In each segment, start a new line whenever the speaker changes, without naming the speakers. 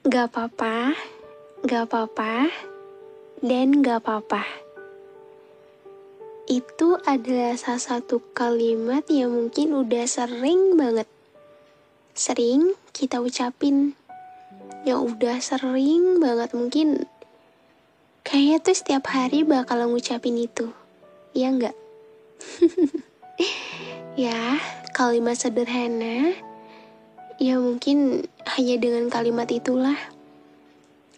Gak apa-apa, gak apa-apa, dan gak apa-apa. Itu adalah salah satu kalimat yang mungkin udah sering banget. Sering kita ucapin. Yang udah sering banget, mungkin kayaknya tuh setiap hari bakal ngucapin itu. Iya nggak? Ya, kalimat sederhana. Ya mungkin hanya dengan kalimat itulah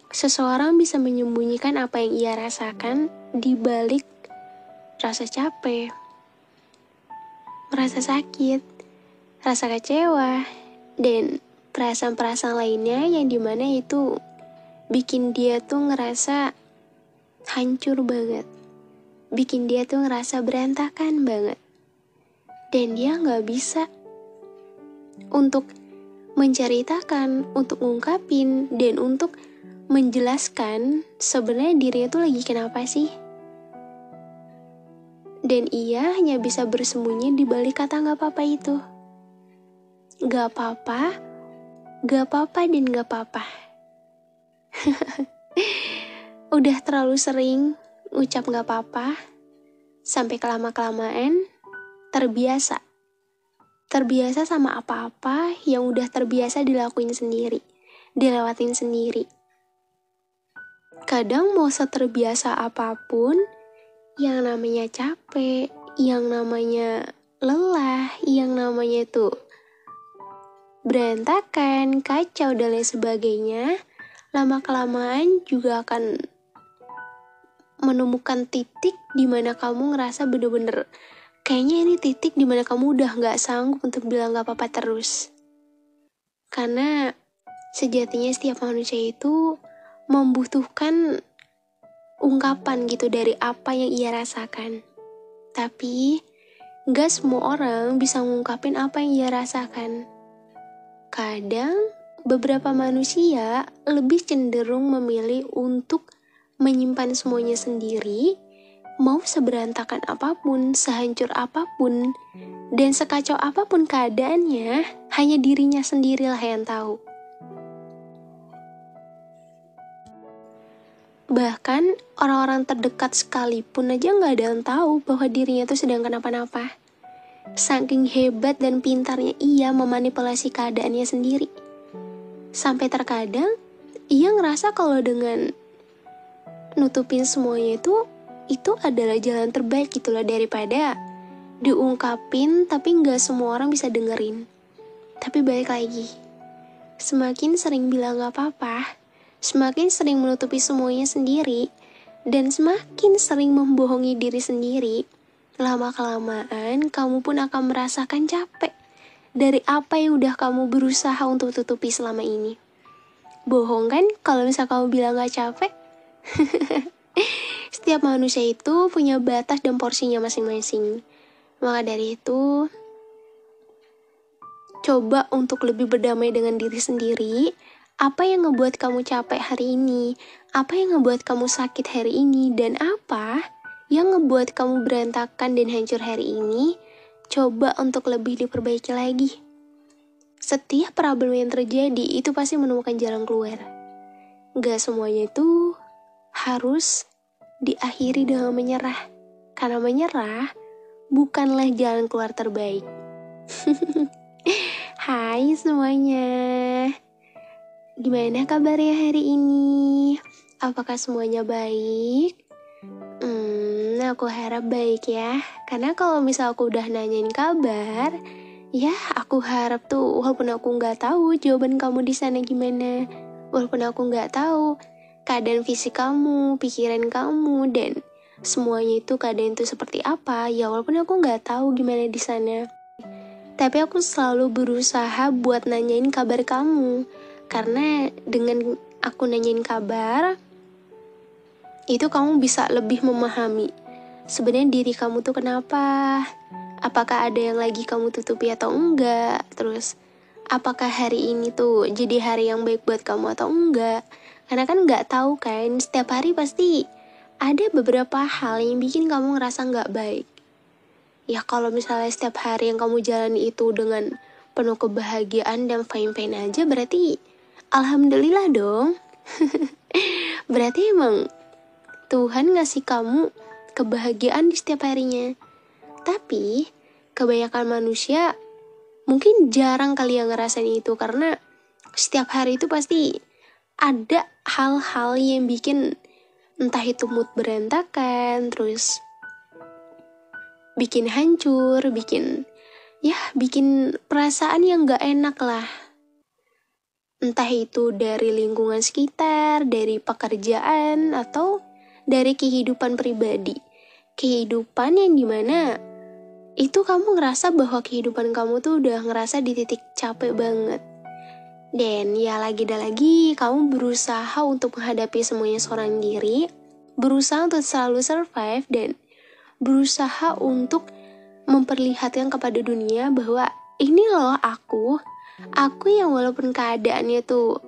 seseorang bisa menyembunyikan apa yang ia rasakan di balik rasa capek, merasa sakit, rasa kecewa, dan perasaan-perasaan lainnya yang dimana itu bikin dia tuh ngerasa hancur banget, bikin dia tuh ngerasa berantakan banget, dan dia nggak bisa untuk menceritakan, untuk ngungkapin, dan untuk menjelaskan sebenarnya dirinya tuh lagi kenapa sih. Dan ia hanya bisa bersembunyi di balik kata gak apa-apa itu. Gak apa-apa, gak apa-apa, dan gak apa-apa. Udah terlalu sering ucap gak apa-apa, sampai kelama-kelamaan terbiasa. Terbiasa sama apa-apa yang udah terbiasa dilakuin sendiri, dilewatin sendiri. Kadang mau seterbiasa apapun, yang namanya capek, yang namanya lelah, yang namanya itu berantakan, kacau, dan lain sebagainya, lama-kelamaan juga akan menemukan titik di mana kamu ngerasa bener-bener kayaknya ini titik di mana kamu udah gak sanggup untuk bilang gak apa-apa terus. Karena sejatinya setiap manusia itu membutuhkan ungkapan gitu dari apa yang ia rasakan. Tapi gak semua orang bisa ngungkapin apa yang ia rasakan. Kadang beberapa manusia lebih cenderung memilih untuk menyimpan semuanya sendiri, mau seberantakan apapun, sehancur apapun, dan sekacau apapun keadaannya, hanya dirinya sendirilah yang tahu. Bahkan orang-orang terdekat sekalipun aja gak ada yang tahu bahwa dirinya tuh sedang kenapa-napa. Saking hebat dan pintarnya ia memanipulasi keadaannya sendiri. Sampai terkadang ia ngerasa kalau dengan nutupin semuanya itu adalah jalan terbaik gitu loh, daripada diungkapin tapi gak semua orang bisa dengerin. Tapi balik lagi, semakin sering bilang gak apa-apa, semakin sering menutupi semuanya sendiri, dan semakin sering membohongi diri sendiri, lama-kelamaan kamu pun akan merasakan capek dari apa yang udah kamu berusaha untuk tutupi selama ini. Bohong kan kalau misal kamu bilang gak capek? Setiap manusia itu punya batas dan porsinya masing-masing. Maka dari itu, coba untuk lebih berdamai dengan diri sendiri. Apa yang ngebuat kamu capek hari ini? Apa yang ngebuat kamu sakit hari ini? Dan apa yang ngebuat kamu berantakan dan hancur hari ini? Coba untuk lebih diperbaiki lagi. Setiap problem yang terjadi itu pasti menemukan jalan keluar. Gak semuanya itu harus diakhiri dengan menyerah. Karena menyerah bukanlah jalan keluar terbaik. Hai semuanya, gimana kabarnya hari ini? Apakah semuanya baik? Aku harap baik ya. Karena kalau misal aku udah nanyain kabar, ya aku harap tuh walaupun aku nggak tahu jawaban kamu di sana gimana, walaupun aku nggak tahu keadaan fisik kamu, pikiran kamu, dan semuanya itu keadaan itu seperti apa, ya walaupun aku nggak tahu gimana di sana, tapi aku selalu berusaha buat nanyain kabar kamu. Karena dengan aku nanyain kabar, itu kamu bisa lebih memahami sebenarnya diri kamu tuh kenapa, apakah ada yang lagi kamu tutupi atau enggak, terus apakah hari ini tuh jadi hari yang baik buat kamu atau enggak. Karena kan nggak tahu kan, setiap hari pasti ada beberapa hal yang bikin kamu ngerasa nggak baik. Ya kalau misalnya setiap hari yang kamu jalani itu dengan penuh kebahagiaan dan fine-fine aja, berarti Alhamdulillah dong. Berarti emang Tuhan ngasih kamu kebahagiaan di setiap harinya. Tapi kebanyakan manusia mungkin jarang kali yang ngerasain itu, karena setiap hari itu pasti ada hal-hal yang bikin entah itu mood berantakan, terus bikin hancur, bikin perasaan yang gak enak lah. Entah itu dari lingkungan sekitar, dari pekerjaan, atau dari kehidupan pribadi. Kehidupan yang dimana itu kamu ngerasa bahwa kehidupan kamu tuh udah ngerasa di titik capek banget. Dan ya lagi kamu berusaha untuk menghadapi semuanya seorang diri, berusaha untuk selalu survive, dan berusaha untuk memperlihatkan kepada dunia bahwa ini loh aku yang walaupun keadaannya tuh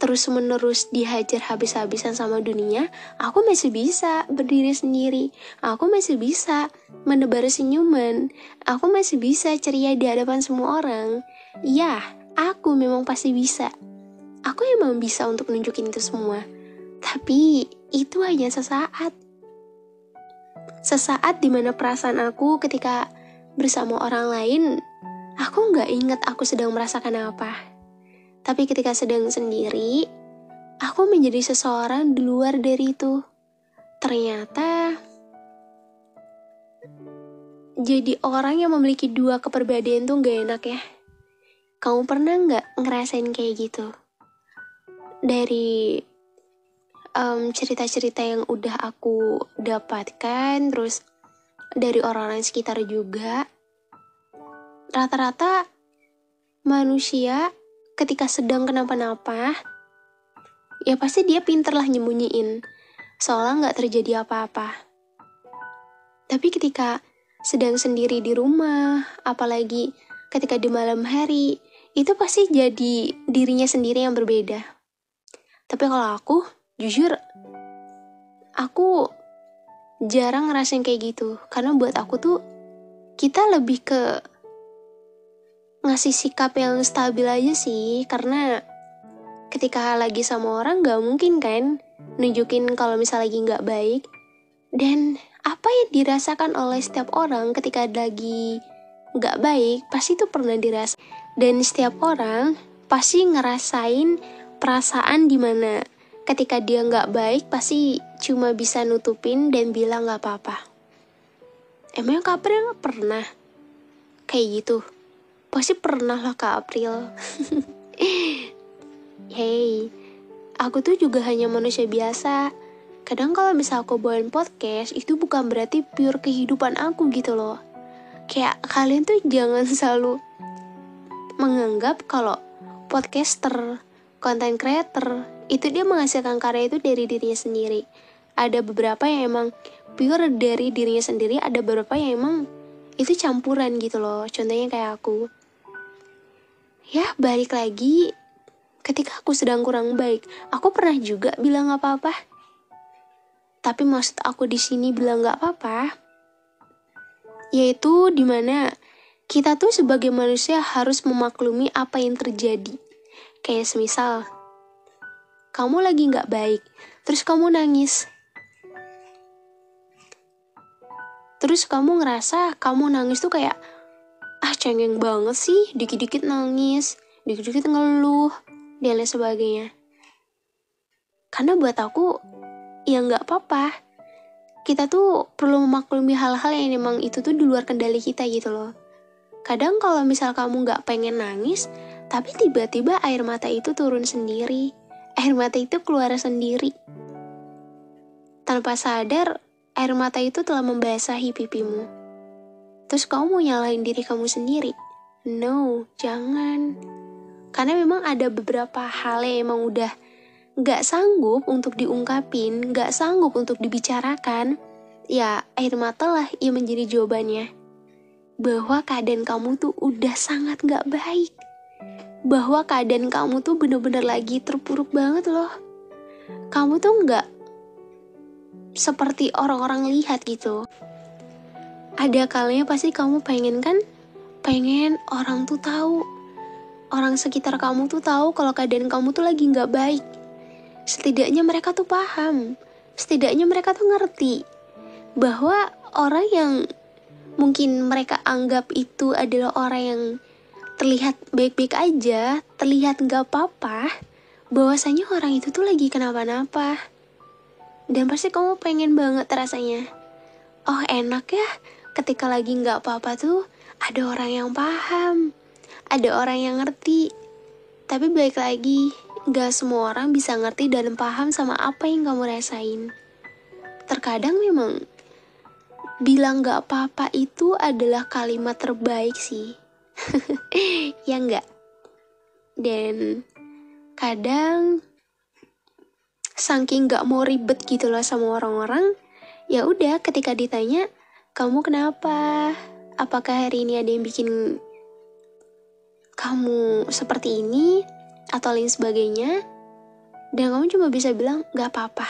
terus-menerus dihajar habis-habisan sama dunia, aku masih bisa berdiri sendiri, aku masih bisa menebar senyuman, aku masih bisa ceria di hadapan semua orang. Ya, aku memang pasti bisa. Aku emang bisa untuk nunjukin itu semua. Tapi itu hanya sesaat. Sesaat dimana perasaan aku ketika bersama orang lain, aku gak ingat aku sedang merasakan apa. Tapi ketika sedang sendiri, aku menjadi seseorang di luar dari itu. Ternyata, jadi orang yang memiliki dua kepribadian tuh gak enak ya. Kamu pernah gak ngerasain kayak gitu? Dari cerita-cerita yang udah aku dapatkan, terus dari orang-orang sekitar juga, rata-rata manusia ketika sedang kenapa-napa, ya pasti dia pinter lah nyembunyiin, seolah gak terjadi apa-apa. Tapi ketika sedang sendiri di rumah, apalagi ketika di malam hari, itu pasti jadi dirinya sendiri yang berbeda. Tapi kalau aku, jujur, aku jarang ngerasain kayak gitu. Karena buat aku tuh, kita lebih ke ngasih sikap yang stabil aja sih. Karena ketika lagi sama orang gak mungkin kan nunjukin kalau misalnya lagi gak baik. Dan apa yang dirasakan oleh setiap orang ketika lagi gak baik, pasti tuh pernah dirasa. Dan setiap orang pasti ngerasain perasaan dimana ketika dia gak baik, pasti cuma bisa nutupin dan bilang gak apa-apa. Emang Kak April pernah kayak gitu? Pasti pernah lah Kak April. Hey, aku tuh juga hanya manusia biasa. Kadang kalau misal aku bawain podcast, itu bukan berarti pure kehidupan aku gitu loh. Kayak kalian tuh jangan selalu menganggap kalau podcaster, content creator, itu dia menghasilkan karya itu dari dirinya sendiri. Ada beberapa yang emang pure dari dirinya sendiri, ada beberapa yang emang itu campuran gitu loh. Contohnya kayak aku. Ya, balik lagi, ketika aku sedang kurang baik, aku pernah juga bilang gak apa-apa. Tapi maksud aku di sini bilang gak apa-apa, yaitu dimana kita tuh sebagai manusia harus memaklumi apa yang terjadi. Kayak semisal, kamu lagi gak baik, terus kamu nangis. Terus kamu ngerasa kamu nangis tuh kayak, cengeng banget sih, dikit-dikit nangis, dikit-dikit ngeluh, dan lain sebagainya. Karena buat aku, ya gak apa-apa. Kita tuh perlu memaklumi hal-hal yang memang itu tuh di luar kendali kita gitu loh. Kadang kalau misal kamu gak pengen nangis, tapi tiba-tiba air mata itu turun sendiri. Air mata itu keluar sendiri. Tanpa sadar, air mata itu telah membasahi pipimu. Terus kamu mau nyalahin diri kamu sendiri? No, jangan. Karena memang ada beberapa hal yang emang udah gak sanggup untuk diungkapin, gak sanggup untuk dibicarakan. Ya, air mata lah yang menjadi jawabannya. Bahwa keadaan kamu tuh udah sangat gak baik. Bahwa keadaan kamu tuh bener-bener lagi terpuruk banget loh. Kamu tuh gak seperti orang-orang lihat gitu. Ada kalanya pasti kamu pengen kan? Pengen orang tuh tahu. orang sekitar kamu tuh tahu kalau keadaan kamu tuh lagi nggak baik. Setidaknya mereka tuh paham, setidaknya mereka tuh ngerti bahwa orang yang mungkin mereka anggap itu adalah orang yang terlihat baik-baik aja, terlihat nggak apa-apa, bahwasanya orang itu tuh lagi kenapa-napa. Dan pasti kamu pengen banget rasanya, oh enak ya ketika lagi nggak apa-apa tuh ada orang yang paham, ada orang yang ngerti. Tapi balik lagi, gak semua orang bisa ngerti dan paham sama apa yang kamu rasain. Terkadang memang bilang gak apa-apa itu adalah kalimat terbaik sih. Ya enggak? Dan kadang saking gak mau ribet gitu loh sama orang-orang, ya udah ketika ditanya, kamu kenapa? Apakah hari ini ada yang bikin kamu seperti ini atau lain sebagainya, dan kamu cuma bisa bilang gak apa-apa.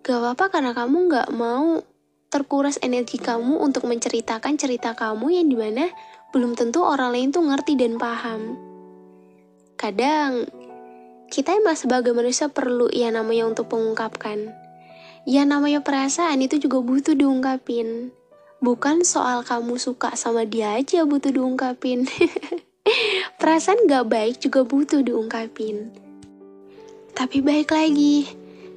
Gak apa-apa karena kamu gak mau terkuras energi kamu untuk menceritakan cerita kamu yang dimana belum tentu orang lain tuh ngerti dan paham. Kadang kita emang sebagai manusia perlu ya namanya untuk mengungkapkan. Ya namanya perasaan itu juga butuh diungkapin. Bukan soal kamu suka sama dia aja butuh diungkapin. Perasaan gak baik juga butuh diungkapin. Tapi baik lagi,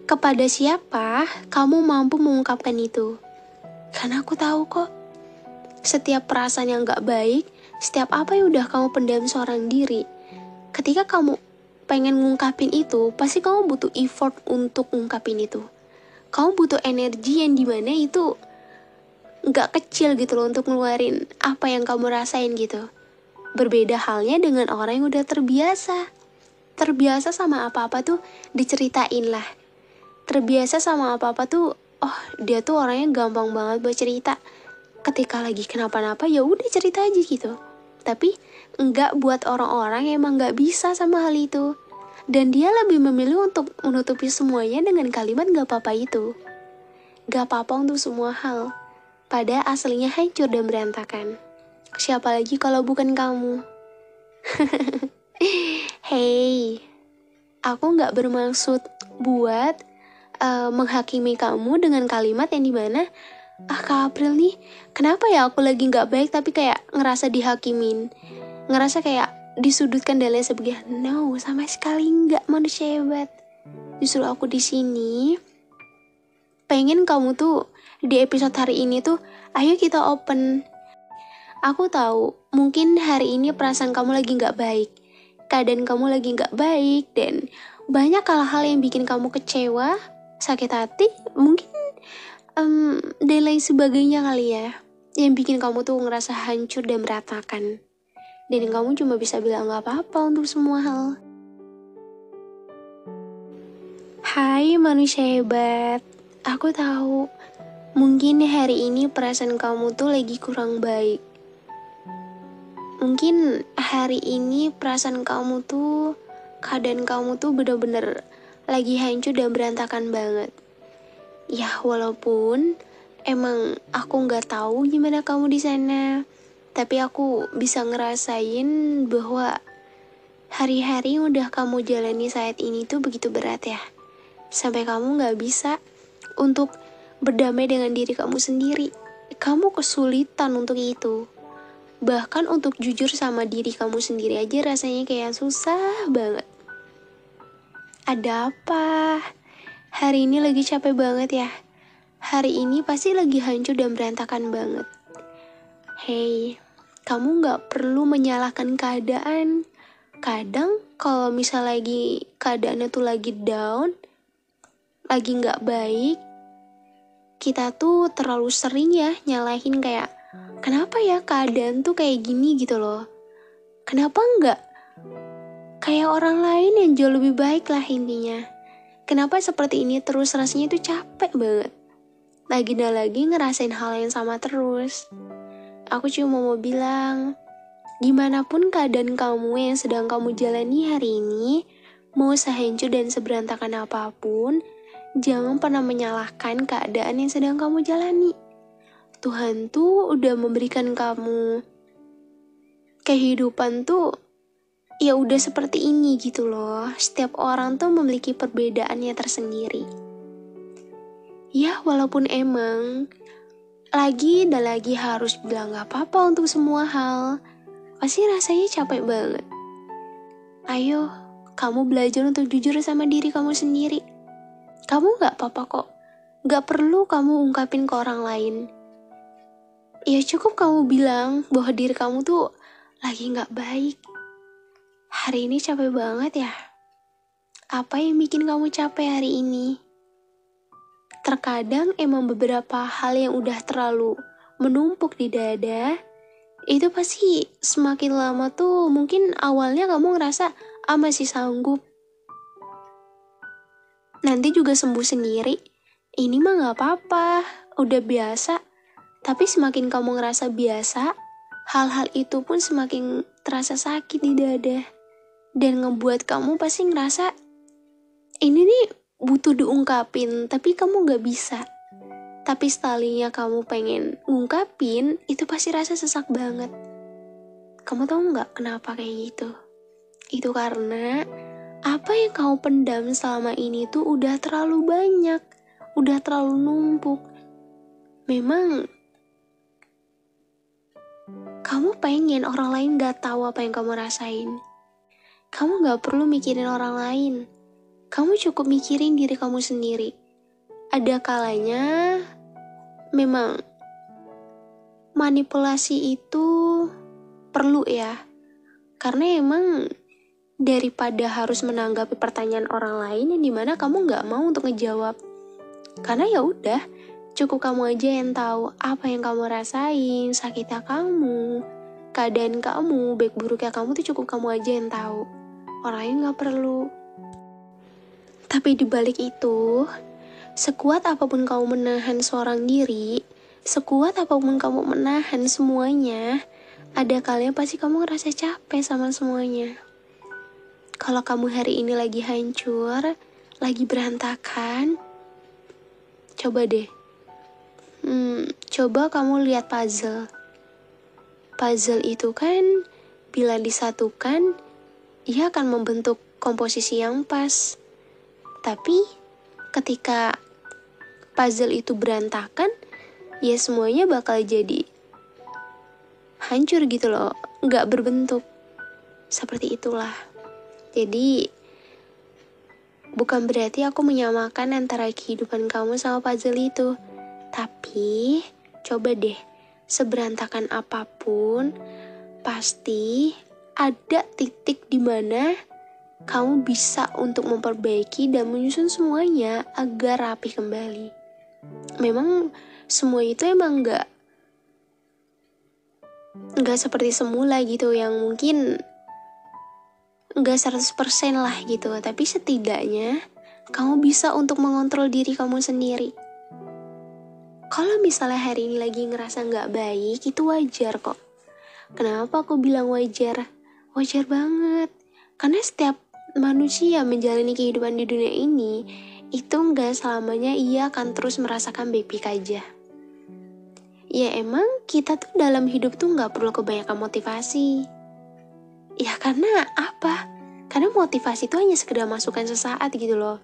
kepada siapa kamu mampu mengungkapkan itu? Karena aku tahu kok, setiap perasaan yang gak baik, setiap apa yang udah kamu pendam seorang diri, ketika kamu pengen ngungkapin itu, pasti kamu butuh effort untuk ngungkapin itu. Kamu butuh energi yang dimana itu gak kecil gitu loh untuk ngeluarin apa yang kamu rasain gitu. Berbeda halnya dengan orang yang udah terbiasa sama apa-apa tuh diceritain lah, terbiasa sama apa-apa tuh, oh dia tuh orangnya gampang banget buat cerita, ketika lagi kenapa-napa ya udah cerita aja gitu. Tapi enggak buat orang-orang yang emang gak bisa sama hal itu, dan dia lebih memilih untuk menutupi semuanya dengan kalimat gak apa-apa itu. Gak apa-apa untuk semua hal, pada aslinya hancur dan berantakan. Siapa lagi kalau bukan kamu? Hey, aku gak bermaksud buat menghakimi kamu dengan kalimat yang dimana, Kak April nih, kenapa ya aku lagi gak baik tapi kayak ngerasa dihakimin, ngerasa kayak disudutkan dan lain sebagainya. No, sama sekali gak, manusia hebat. Justru aku di sini pengen kamu tuh di episode hari ini tuh, ayo kita open. Aku tahu, mungkin hari ini perasaan kamu lagi gak baik, keadaan kamu lagi gak baik, dan banyak hal-hal yang bikin kamu kecewa, sakit hati, mungkin dan lain sebagainya kali ya, yang bikin kamu tuh ngerasa hancur dan berantakan. Dan kamu cuma bisa bilang gak apa-apa untuk semua hal. Hai manusia hebat, aku tahu mungkin hari ini perasaan kamu tuh lagi kurang baik. Mungkin hari ini perasaan kamu tuh, keadaan kamu tuh bener-bener lagi hancur dan berantakan banget. Ya walaupun emang aku nggak tahu gimana kamu di sana, tapi aku bisa ngerasain bahwa hari-hari yang udah kamu jalani saat ini tuh begitu berat ya. Sampai kamu gak bisa untuk berdamai dengan diri kamu sendiri. Kamu kesulitan untuk itu. Bahkan untuk jujur sama diri kamu sendiri aja rasanya kayak susah banget. Ada apa? Hari ini lagi capek banget ya. Hari ini pasti lagi hancur dan berantakan banget. Hey, kamu gak perlu menyalahkan keadaan. Kadang kalau misal lagi keadaannya tuh lagi down, lagi gak baik, kita tuh terlalu sering ya nyalahin kayak, kenapa ya keadaan tuh kayak gini gitu loh. Kenapa enggak kayak orang lain yang jauh lebih baik lah intinya. Kenapa seperti ini terus, rasanya tuh capek banget. Lagi dan lagi ngerasain hal yang sama terus. Aku cuma mau bilang, gimana pun keadaan kamu yang sedang kamu jalani hari ini, mau sehancur dan seberantakan apapun, jangan pernah menyalahkan keadaan yang sedang kamu jalani. Tuhan tuh udah memberikan kamu kehidupan tuh ya udah seperti ini gitu loh. Setiap orang tuh memiliki perbedaannya tersendiri. Ya walaupun emang lagi dan lagi harus bilang gak apa-apa untuk semua hal, pasti rasanya capek banget. Ayo, kamu belajar untuk jujur sama diri kamu sendiri. Kamu gak apa-apa kok. Gak perlu kamu ungkapin ke orang lain. Ya cukup kamu bilang bahwa diri kamu tuh lagi gak baik. Hari ini capek banget ya. Apa yang bikin kamu capek hari ini? Terkadang emang beberapa hal yang udah terlalu menumpuk di dada, itu pasti semakin lama tuh mungkin awalnya kamu ngerasa masih sanggup. Nanti juga sembuh sendiri. Ini mah gak apa-apa, udah biasa. Tapi semakin kamu ngerasa biasa, hal-hal itu pun semakin terasa sakit di dada. Dan ngebuat kamu pasti ngerasa, ini nih butuh diungkapin, tapi kamu gak bisa. Tapi sekalinya kamu pengen ngungkapin, itu pasti rasa sesak banget. Kamu tahu gak kenapa kayak gitu? Itu karena apa yang kamu pendam selama ini tuh udah terlalu banyak, udah terlalu numpuk. Memang kamu pengen orang lain gak tahu apa yang kamu rasain. Kamu gak perlu mikirin orang lain. Kamu cukup mikirin diri kamu sendiri. Ada kalanya memang manipulasi itu perlu ya. Karena emang daripada harus menanggapi pertanyaan orang lain yang dimana kamu gak mau untuk ngejawab. Karena ya udah, cukup kamu aja yang tahu apa yang kamu rasain, sakitnya kamu, keadaan kamu, baik buruknya kamu tuh cukup kamu aja yang tahu. Orang lain gak perlu. Tapi dibalik itu, sekuat apapun kamu menahan seorang diri, sekuat apapun kamu menahan semuanya, ada kalanya pasti kamu ngerasa capek sama semuanya. Kalau kamu hari ini lagi hancur, lagi berantakan, coba deh. Coba kamu lihat puzzle. Puzzle itu kan, bila disatukan, ia akan membentuk komposisi yang pas. Tapi ketika puzzle itu berantakan, ya semuanya bakal jadi hancur gitu loh, nggak berbentuk. Seperti itulah. Jadi bukan berarti aku menyamakan antara kehidupan kamu sama puzzle itu. Tapi coba deh, seberantakan apapun, pasti ada titik di mana kamu bisa untuk memperbaiki dan menyusun semuanya agar rapi kembali. Memang semua itu emang nggak seperti semula gitu, yang mungkin nggak 100% lah gitu. Tapi setidaknya kamu bisa untuk mengontrol diri kamu sendiri. Kalau misalnya hari ini lagi ngerasa nggak baik, itu wajar kok. Kenapa aku bilang wajar? Wajar banget. Karena setiap manusia menjalani kehidupan di dunia ini, itu nggak selamanya ia akan terus merasakan baik-baik aja. Ya emang kita tuh dalam hidup tuh nggak perlu kebanyakan motivasi. Ya karena apa? Karena motivasi itu hanya sekedar masukan sesaat gitu loh.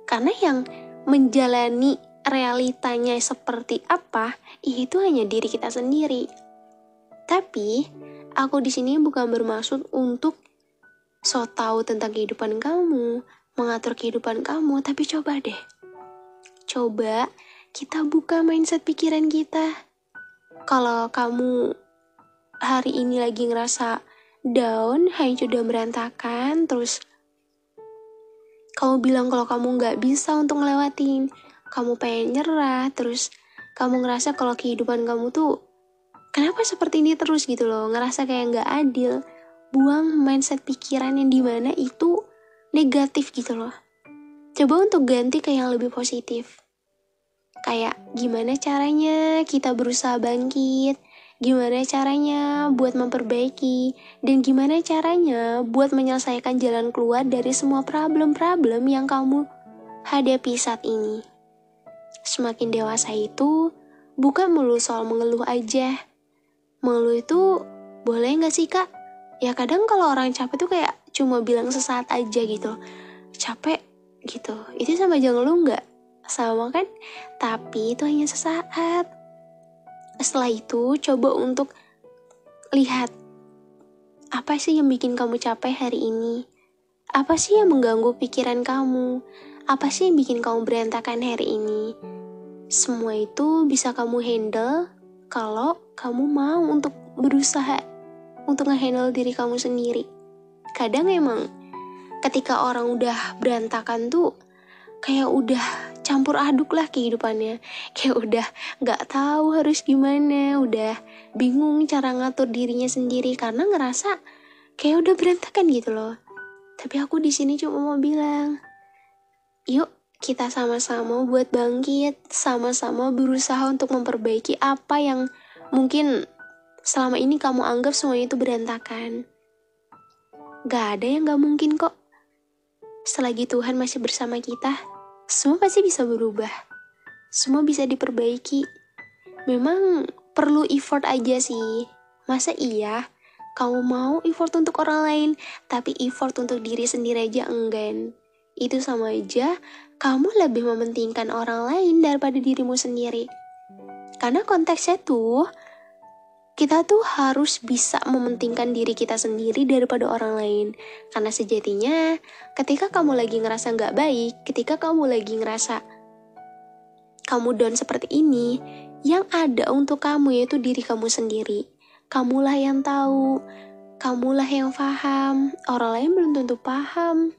Karena yang menjalani realitanya seperti apa, itu hanya diri kita sendiri. Tapi aku di sini bukan bermaksud untuk so tahu tentang kehidupan kamu, mengatur kehidupan kamu, tapi coba deh. Coba kita buka mindset pikiran kita. Kalau kamu hari ini lagi ngerasa down, hancur dan berantakan, terus kamu bilang kalau kamu gak bisa untuk ngelewatin, kamu pengen nyerah, terus kamu ngerasa kalau kehidupan kamu tuh kenapa seperti ini terus gitu loh, ngerasa kayak gak adil. Buang mindset pikiran yang dimana itu negatif gitu loh. Coba untuk ganti ke yang lebih positif. Kayak gimana caranya kita berusaha bangkit, gimana caranya buat memperbaiki, dan gimana caranya buat menyelesaikan jalan keluar dari semua problem-problem yang kamu hadapi saat ini. Semakin dewasa itu bukan melulu soal mengeluh aja. Mengeluh itu boleh gak sih kak? Ya kadang kalau orang capek tuh kayak cuma bilang sesaat aja gitu, capek gitu, itu sama aja ngeluh nggak? Sama kan? Tapi itu hanya sesaat. Setelah itu coba untuk lihat, apa sih yang bikin kamu capek hari ini? Apa sih yang mengganggu pikiran kamu? Apa sih yang bikin kamu berantakan hari ini? Semua itu bisa kamu handle kalau kamu mau untuk berusaha untuk nge-handle diri kamu sendiri. Kadang emang ketika orang udah berantakan tuh kayak udah campur aduk lah kehidupannya. Kayak udah gak tahu harus gimana, udah bingung cara ngatur dirinya sendiri karena ngerasa kayak udah berantakan gitu loh. Tapi aku di sini cuma mau bilang, yuk kita sama-sama buat bangkit, sama-sama berusaha untuk memperbaiki apa yang mungkin selama ini kamu anggap semuanya itu berantakan. Gak ada yang gak mungkin kok. Selagi Tuhan masih bersama kita, semua pasti bisa berubah. Semua bisa diperbaiki. Memang perlu effort aja sih. Masa iya kamu mau effort untuk orang lain, tapi effort untuk diri sendiri aja enggan? Itu sama aja kamu lebih mementingkan orang lain daripada dirimu sendiri. Karena konteksnya tuh, kita tuh harus bisa mementingkan diri kita sendiri daripada orang lain. Karena sejatinya, ketika kamu lagi ngerasa gak baik, ketika kamu lagi ngerasa kamu down seperti ini, yang ada untuk kamu yaitu diri kamu sendiri. Kamulah yang tahu, kamulah yang paham, orang lain belum tentu paham.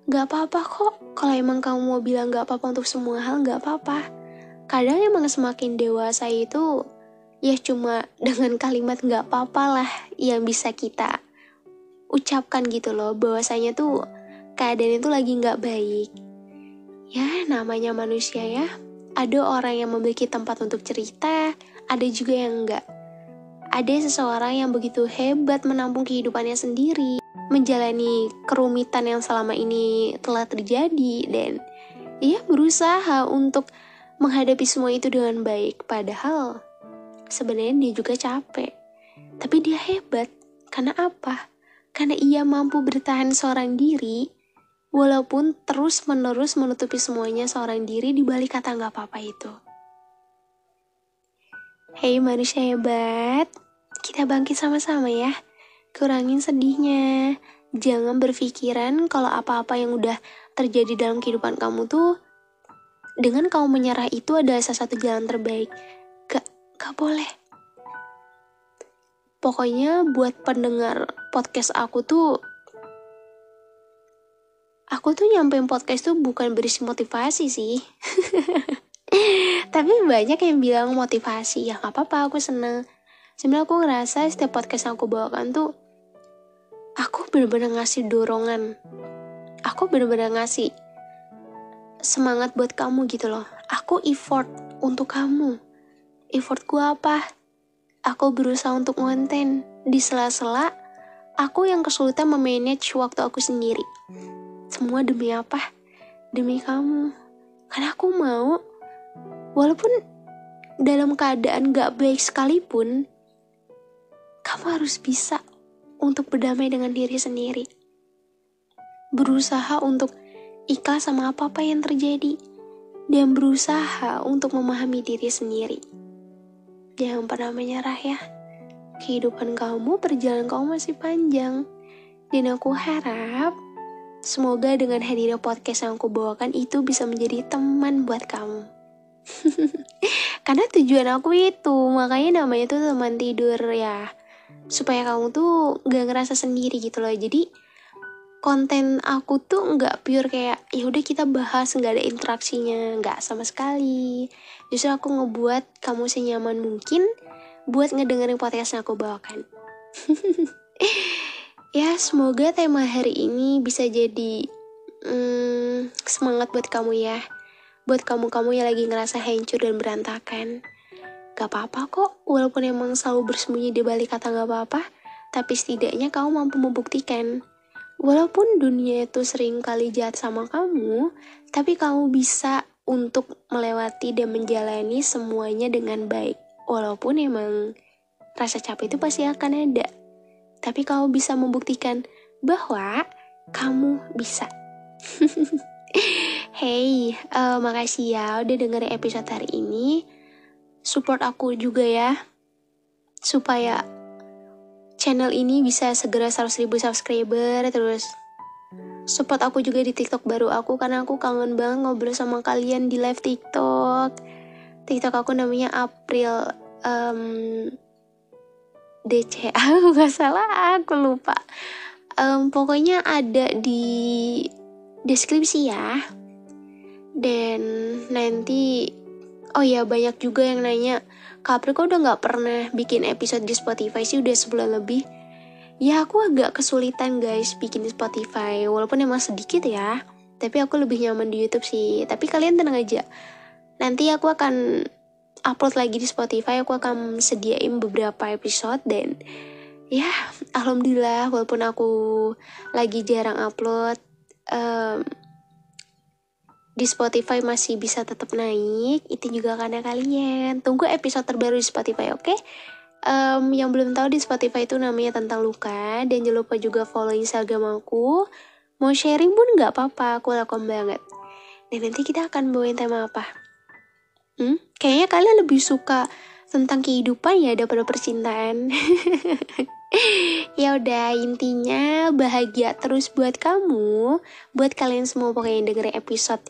Gak apa-apa kok, kalau emang kamu mau bilang gak apa-apa untuk semua hal, gak apa-apa. Kadang emang semakin dewasa itu, ya cuma dengan kalimat gak apa-apa lah yang bisa kita ucapkan gitu loh, bahwasanya tuh keadaan itu lagi gak baik. Ya namanya manusia ya, ada orang yang memiliki tempat untuk cerita, ada juga yang enggak. Ada seseorang yang begitu hebat menampung kehidupannya sendiri, menjalani kerumitan yang selama ini telah terjadi, dan ia berusaha untuk menghadapi semua itu dengan baik. Padahal sebenarnya dia juga capek. Tapi dia hebat. Karena apa? Karena ia mampu bertahan seorang diri, walaupun terus-menerus menutupi semuanya seorang diri di balik kata gak apa-apa itu. Hei manusia hebat, kita bangkit sama-sama ya. Kurangin sedihnya. Jangan berpikiran kalau apa-apa yang udah terjadi dalam kehidupan kamu tuh, dengan kamu menyerah itu adalah salah satu jalan terbaik. Gak boleh. Pokoknya buat pendengar podcast aku tuh nyampein podcast tuh bukan berisi motivasi sih. Tapi banyak yang bilang motivasi. Ya gak apa-apa, aku seneng. Sebenarnya aku ngerasa setiap podcast yang aku bawakan tuh, aku bener-bener ngasih dorongan. Aku bener-bener ngasih semangat buat kamu gitu loh. Aku effort untuk kamu. Effortku apa? Aku berusaha untuk konten. Di sela-sela, aku yang kesulitan memanage waktu aku sendiri. Semua demi apa? Demi kamu. Karena aku mau, walaupun dalam keadaan gak baik sekalipun, kamu harus bisa untuk berdamai dengan diri sendiri. Berusaha untuk ikhlas sama apa-apa yang terjadi. Dan berusaha untuk memahami diri sendiri. Jangan pernah menyerah ya. Kehidupan kamu, perjalanan kamu masih panjang. Dan aku harap semoga dengan hadirnya podcast yang aku bawakan itu bisa menjadi teman buat kamu. Karena tujuan aku itu, makanya namanya tuh teman tidur ya. Supaya kamu tuh gak ngerasa sendiri gitu loh. Jadi konten aku tuh gak pure kayak ya udah kita bahas, gak ada interaksinya, gak sama sekali. Justru aku ngebuat kamu senyaman mungkin buat ngedengerin podcast yang aku bawakan. Ya semoga tema hari ini bisa jadi semangat buat kamu ya. Buat kamu-kamu yang lagi ngerasa hancur dan berantakan. Gak apa-apa kok, walaupun emang selalu bersembunyi di balik kata gak apa-apa, tapi setidaknya kamu mampu membuktikan. Walaupun dunia itu sering kali jahat sama kamu, tapi kamu bisa untuk melewati dan menjalani semuanya dengan baik. Walaupun emang rasa capek itu pasti akan ada. Tapi kamu bisa membuktikan bahwa kamu bisa. Hey, makasih ya udah dengerin episode hari ini. Support aku juga ya, supaya channel ini bisa segera 100.000 subscriber. Terus support aku juga di TikTok baru aku, karena aku kangen banget ngobrol sama kalian di live TikTok. TikTok aku namanya April DC. Aku gak salah, aku lupa. Pokoknya ada di deskripsi ya. Dan nanti, oh ya, banyak juga yang nanya, Kak April kok udah gak pernah bikin episode di Spotify sih, udah sebulan lebih. Ya aku agak kesulitan guys bikin di Spotify, walaupun emang sedikit ya, tapi aku lebih nyaman di YouTube sih. Tapi kalian tenang aja, nanti aku akan upload lagi di Spotify. Aku akan sediain beberapa episode. Dan ya alhamdulillah, walaupun aku lagi jarang upload, di Spotify masih bisa tetap naik. Itu juga karena kalian. Tunggu episode terbaru di Spotify, oke? Yang belum tahu, di Spotify itu namanya Tentang Luka. Dan jangan lupa juga follow Instagram aku. Mau sharing pun gak apa-apa, aku welcome banget. Dan nanti kita akan bawain tema apa? Kayaknya kalian lebih suka tentang kehidupan ya daripada percintaan. Ya udah, intinya bahagia terus buat kamu, buat kalian semua pokoknya dengerin episode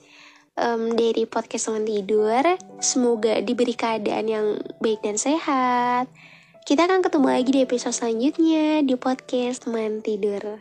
dari podcast teman tidur. Semoga diberi keadaan yang baik dan sehat. Kita akan ketemu lagi di episode selanjutnya di podcast teman tidur.